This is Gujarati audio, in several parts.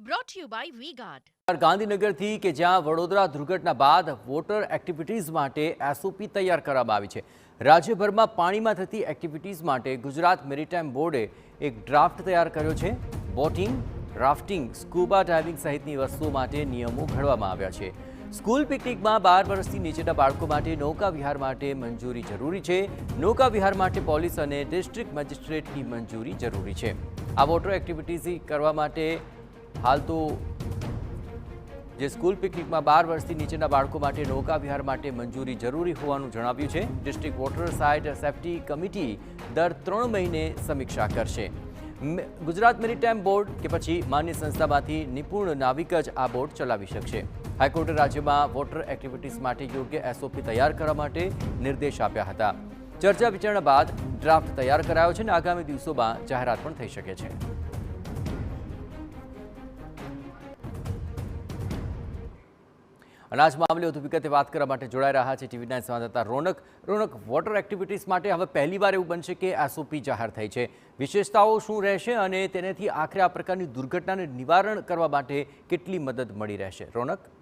brought to you by V-Guard. ગાંધીનગરથી કે જ્યાં વડોદરા દુર્ઘટના બાદ વોટર એક્ટિવિટીઝ માટે એસઓપી તૈયાર કરવામાં આવી છે। રાજ્યભરમાં પાણીમાં થતી એક્ટિવિટીઝ માટે ગુજરાત મેરીટાઈમ બોર્ડે એક ડ્રાફ્ટ તૈયાર કર્યો છે। બોટિંગ, રાફ્ટિંગ, સ્કૂબા ડાઇવિંગ સહિતની વસ્તુઓ માટે નિયમો ઘડવામાં આવ્યા છે। સ્કૂલ પિકનિકમાં 12 વર્ષથી નીચેના બાળકો માટે નૌકા વિહાર માટે મંજૂરી જરૂરી છે। નૌકા વિહાર માટે પોલીસ અને ડિસ્ટ્રિક્ટ મેજિસ્ટ્રેટની મંજૂરી જરૂરી છે। આ વોટર એક્ટિવિટીઝ કરવા માટે હાલ તો જે સ્કૂલ પિકનિકમાં 12 વર્ષથી નીચેના બાળકો માટે નૌકા વિહાર માટે મંજૂરી જરૂરી હોવાનું જણાવ્યું છે। District water site safety committee દર 3 મહિને સમીક્ષા કરશે। ગુજરાત મેરીટાઈમ બોર્ડ કે પછી માન્ય સંસ્થામાંથી નિપુણ નાવિક જ આ બોટ ચલાવી શકશે। હાઈકોર્ટે રાજ્યમાં વોટર એક્ટિવિટીઝ માટે યોગ્ય એસઓપી તૈયાર કરવા માટે નિર્દેશ આપ્યા હતા। ચર્ચા વિચારણા બાદ ડ્રાફ્ટ તૈયાર કરાયો છે અને આગામી દિવસોમાં જાહેરાત પણ થઈ શકે છે। અનાજ મામલે વધુ વિગતે વાત કરવા માટે જોડાઈ રહ્યા છે ટીવી 9 સંવાદદાતા રોનક, વોટર એક્ટિવિટીઝ માટે હવે પહેલીવાર એવું બનશે કે એસઓપી જાહેર થઈ છે। વિશેષતાઓ શું રહેશે અને તેનાથી આખરે આ પ્રકારની દુર્ઘટનાને નિવારણ કરવા માટે કેટલી મદદ મળી રહેશે? રોનક,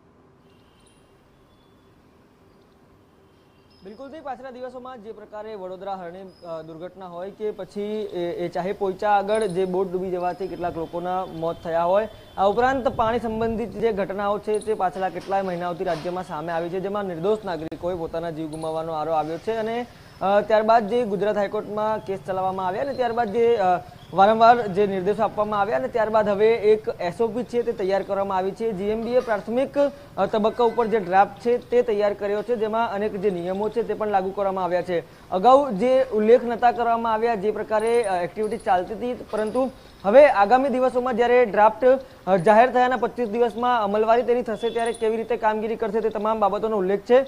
બિલકુલ થી પાછલા દિવસોમાં જે પ્રકારે વડોદરા હરણી દુર્ઘટના હોય કે પછી એ ચાહે પોઈચા આગળ જે બોટ ડૂબી જવાથી કેટલાક લોકોના મોત થયા હોય, આ ઉપરાંત પાણી સંબંધિત જે ઘટનાઓ છે તે પાછલા કેટલાય મહિનાઓથી રાજ્યમાં સામે આવી છે, જેમાં નિર્દોષ નાગરિકોએ પોતાના જીવ ગુમાવવાનો આરો આવ્યો છે। અને ત્યારબાદ જે ગુજરાત હાઈકોર્ટમાં કેસ ચલાવવામાં આવ્યા અને ત્યારબાદ જે વારંવાર જે નિર્દેશો આપવામાં આવ્યા અને ત્યારબાદ હવે એક એસઓપી છે તે તૈયાર કરવામાં આવી છે। જીએમબીએ પ્રાથમિક તબક્કા ઉપર જે ડ્રાફ્ટ છે તે તૈયાર કર્યો છે, જેમાં અનેક જે નિયમો છે તે પણ લાગુ કરવામાં આવ્યા છે। અગાઉ જે ઉલ્લેખ નહોતા કરવામાં આવ્યા જે પ્રકારે એક્ટિવિટી ચાલતી હતી, પરંતુ હવે આગામી દિવસોમાં જ્યારે ડ્રાફ્ટ જાહેર થયાના 25 દિવસમાં અમલવારી તેની થશે ત્યારે કેવી રીતે કામગીરી કરશે તે તમામ બાબતોનો ઉલ્લેખ છે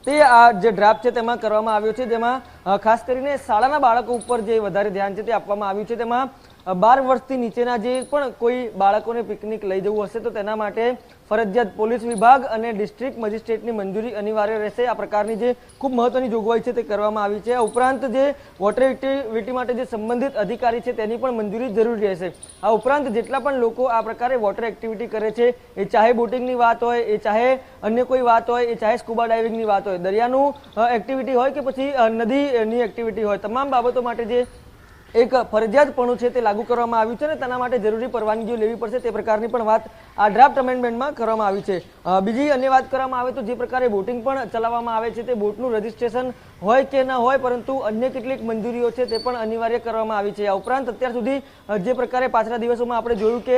તે આ જે ડ્રાફ્ટ છે તેમાં કરવામાં આવ્યો છે, જેમાં ખાસ કરીને શાળાના બાળકો ઉપર જે વધારે ધ્યાન છે તે આપવામાં આવ્યું છે। તેમાં 12 વર્ષથી નીચેના જે પણ કોઈ બાળકોને પિકનિક લઈ જવું હશે તો તેના માટે ફરજિયાત પોલીસ વિભાગ અને ડિસ્ટ્રિક્ટ મેજિસ્ટ્રેટની મંજૂરી અનિવાર્ય રહેશે। આ પ્રકારની જે ખૂબ મહત્વની જોગવાઈ છે તે કરવામાં આવી છે। આ ઉપરાંત જે વોટર એક્ટિવિટી માટે જે સંબંધિત અધિકારી છે તેની પણ મંજૂરી જરૂરી રહેશે। આ ઉપરાંત જેટલા પણ લોકો આ પ્રકારે વોટર એક્ટિવિટી કરે છે, એ ચાહે બોટિંગની વાત હોય, એ ચાહે અન્ય કોઈ વાત હોય, એ ચાહે સ્કૂબા ડાઇવિંગની વાત હોય, દરિયાનું એક્ટિવિટી હોય કે પછી નદીની એક્ટિવિટી હોય, તમામ બાબતો માટે જે એક ફરજિયાતપણું છે તે લાગુ કરવામાં આવ્યું છે અને તેના માટે જરૂરી પરવાનગીઓ લેવી પડશે તે પ્રકારની પણ વાત આ ડ્રાફ્ટ અમેન્ડમેન્ટમાં કરવામાં આવી છે। બીજી અન્ય વાત કરવામાં આવે તો જે પ્રકારે બોટિંગ પણ ચલાવવામાં આવે છે તે બોટનું રજિસ્ટ્રેશન હોય કે ન હોય, પરંતુ અન્ય કેટલીક મંજૂરીઓ છે તે પણ અનિવાર્ય કરવામાં આવી છે। આ ઉપરાંત અત્યાર સુધી જે પ્રકારે પાછલા દિવસોમાં આપણે જોયું કે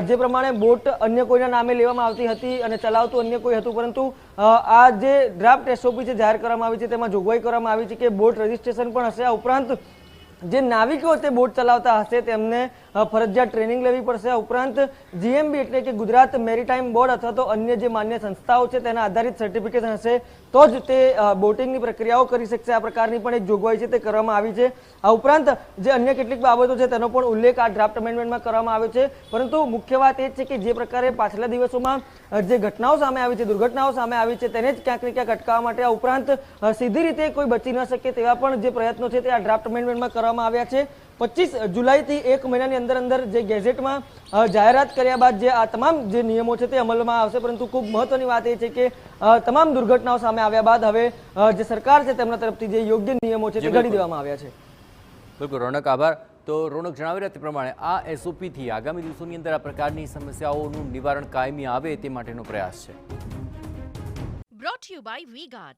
જે પ્રમાણે બોટ અન્ય કોઈના નામે લેવામાં આવતી હતી અને ચલાવતું અન્ય કોઈ હતું, પરંતુ આ જે ડ્રાફ્ટ એસઓપી છે જાહેર કરવામાં આવી છે તેમાં જોગવાઈ કરવામાં આવી છે કે બોટ રજિસ્ટ્રેશન પણ હશે। આ ઉપરાંત જે નાવિકો તે બોટ ચલાવતા હશે તેમને ફરજિયાત ટ્રેનિંગ લેવી પડશે। આ ઉપરાંત જીએમબી એટલે કે ગુજરાત મેરીટાઈમ બોર્ડ અથવા તો અન્ય જે માન્ય સંસ્થાઓ છે તેના આધારિત સર્ટિફિકેશન હશે તો જ તે બોટિંગની પ્રક્રિયાઓ કરી શકશે। આ પ્રકારની પણ એક જોગવાઈ છે તે કરવામાં આવી છે। આ ઉપરાંત જે અન્ય કેટલીક બાબતો છે તેનો પણ ઉલ્લેખ આ ડ્રાફ્ટ અમેન્ડમેન્ટમાં કરવામાં આવ્યો છે, પરંતુ મુખ્ય વાત એ છે કે જે પ્રકારે પાછલા દિવસોમાં જે ઘટનાઓ સામે આવી છે, દુર્ઘટનાઓ સામે આવી છે, તેને જ ક્યાંક ને ક્યાંક અટકાવવા માટે આ ઉપરાંત સીધી રીતે કોઈ બચી ન શકે તેવા પણ જે પ્રયત્નો છે તે આ ડ્રાફ્ટ અમેન્ડમેન્ટમાં કરવામાં આવ્યા છે। 25 જુલાઈથી 1 મહિનાની અંદર જે ગેઝેટમાં જાહેરાત કર્યા બાદ જે આ તમામ જે નિયમો છે તે અમલમાં આવશે, પરંતુ ખૂબ મહત્વની વાત એ છે કે તમામ દુર્ઘટનાઓ સામે આવ્યા બાદ હવે જે સરકાર છે તેમના તરફથી જે યોગ્ય નિયમો છે તે ઘડી દેવામાં આવ્યા છે। બિલકુલ રોનક, આભાર। તો રોનક જણાવી રહ્યા તે પ્રમાણે આ એસઓપીથી આગામી દિવસોની અંદર આ પ્રકારની સમસ્યાઓનું નિવારણ કાયમી આવે તે માટેનો પ્રયાસ છે। Brought to you by V-Guard.